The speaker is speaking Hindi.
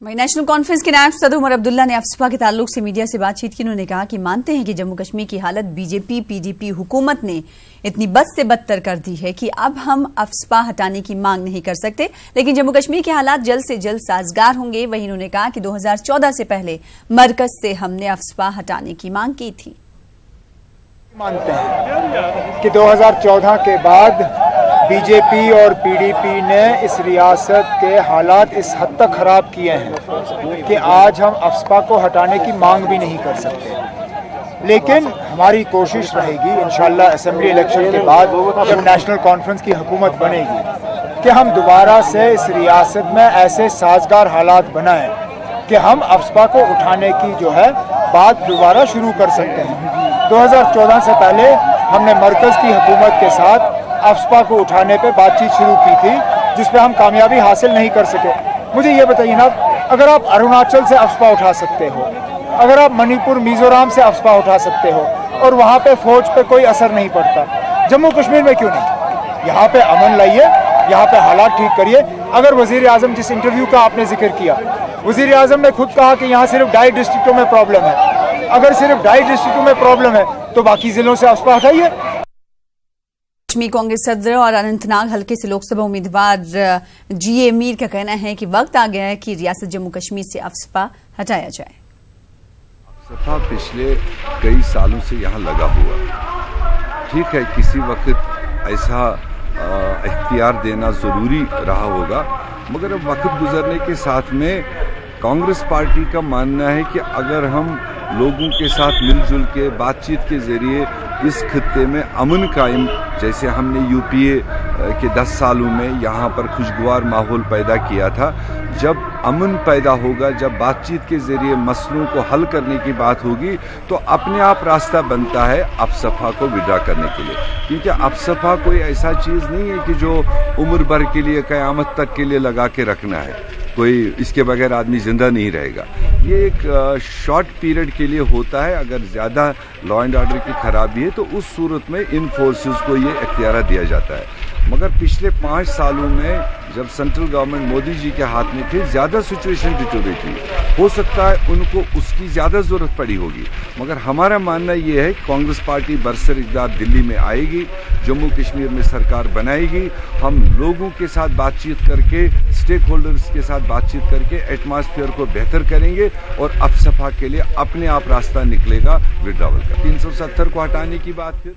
वहीं नेशनल कॉन्फ्रेंस के नायब सदर उमर अब्दुल्ला ने अफसपा के ताल्लुक से मीडिया से बातचीत की। उन्होंने कहा कि मानते हैं कि जम्मू कश्मीर की हालत बीजेपी पीडीपी हुकूमत ने इतनी बद से बदतर कर दी है कि अब हम अफसपा हटाने की मांग नहीं कर सकते, लेकिन जम्मू कश्मीर के हालात जल्द से जल्द साजगार होंगे। वहीं उन्होंने कहा कि 2014 से पहले मरकज से हमने अफसपा हटाने की मांग की थी। मानते हैं कि 2014 के बाद बीजेपी और पीडीपी ने इस रियासत के हालात इस हद तक खराब किए हैं कि आज हम अफसपा को हटाने की मांग भी नहीं कर सकते। लेकिन हमारी कोशिश रहेगी इंशाअल्लाह असेंबली इलेक्शन के बाद जब नेशनल कॉन्फ्रेंस की हुकूमत बनेगी कि हम दोबारा से इस रियासत में ऐसे साजगार हालात बनाएं कि हम अफसपा को उठाने की जो है बात दोबारा शुरू कर सकते हैं। 2014 से पहले हमने मरकज की हुकूमत के साथ अफसपा को उठाने पे बातचीत शुरू की थी, जिस पे हम कामयाबी हासिल नहीं कर सके। मुझे ये बताइए ना, अगर आप अरुणाचल से अफसपा उठा सकते हो, अगर आप मणिपुर मिजोरम से अफसपा उठा सकते हो और वहाँ पे फौज पे कोई असर नहीं पड़ता, जम्मू कश्मीर में क्यों नहीं? यहाँ पे अमन लाइए, यहाँ पे हालात ठीक करिए। अगर वजीर आजम, जिस इंटरव्यू का आपने जिक्र किया, वजीर आजम ने खुद कहा कि यहाँ सिर्फ 2.5 डिस्ट्रिक्टों में प्रॉब्लम है। अगर सिर्फ 2.5 डिस्ट्रिक्टों में प्रॉब्लम है तो बाकी जिलों से अफसपा हटाइए। कश्मीर कांग्रेस सदर और अनंतनाग हल्के से लोकसभा उम्मीदवार जीए मीर का कहना है कि वक्त आ गया है कि रियासत जम्मू कश्मीर से अफसपा हटाया जाए। अफसपा पिछले कई सालों से यहाँ लगा हुआ, ठीक है, किसी वक्त ऐसा इख्तियार देना जरूरी रहा होगा, मगर अब वक्त गुजरने के साथ में कांग्रेस पार्टी का मानना है कि अगर हम लोगों के साथ मिलजुल के बातचीत के जरिए इस खित्ते में अमन कायम, जैसे हमने यूपीए के 10 सालों में यहाँ पर खुशगवार माहौल पैदा किया था, जब अमन पैदा होगा, जब बातचीत के जरिए मसलों को हल करने की बात होगी, तो अपने आप रास्ता बनता है अफसपा को विड्रा करने के लिए। क्योंकि अफसपा कोई ऐसा चीज़ नहीं है कि जो उम्र भर के लिए, क़यामत तक के लिए लगा के रखना है, कोई इसके बगैर आदमी जिंदा नहीं रहेगा। ये एक शॉर्ट पीरियड के लिए होता है। अगर ज़्यादा लॉ एंड ऑर्डर की खराबी है तो उस सूरत में इन फोर्सेस को ये इख्तियार दिया जाता है। मगर पिछले 5 सालों में जब सेंट्रल गवर्नमेंट मोदी जी के हाथ में थे, ज़्यादा सिचुएशन डिटोरेट हुई, हो सकता है उनको उसकी ज़्यादा ज़रूरत पड़ी होगी। मगर हमारा मानना ये है कांग्रेस पार्टी बरसर इक़्तिदार दिल्ली में आएगी, जम्मू कश्मीर में सरकार बनाएगी, हम लोगों के साथ बातचीत करके, स्टेक होल्डर्स के साथ बातचीत करके एटमॉस्फेयर को बेहतर करेंगे और अफसपा के लिए अपने आप रास्ता निकलेगा विड्रॉवल का। 370 को हटाने की बात फिर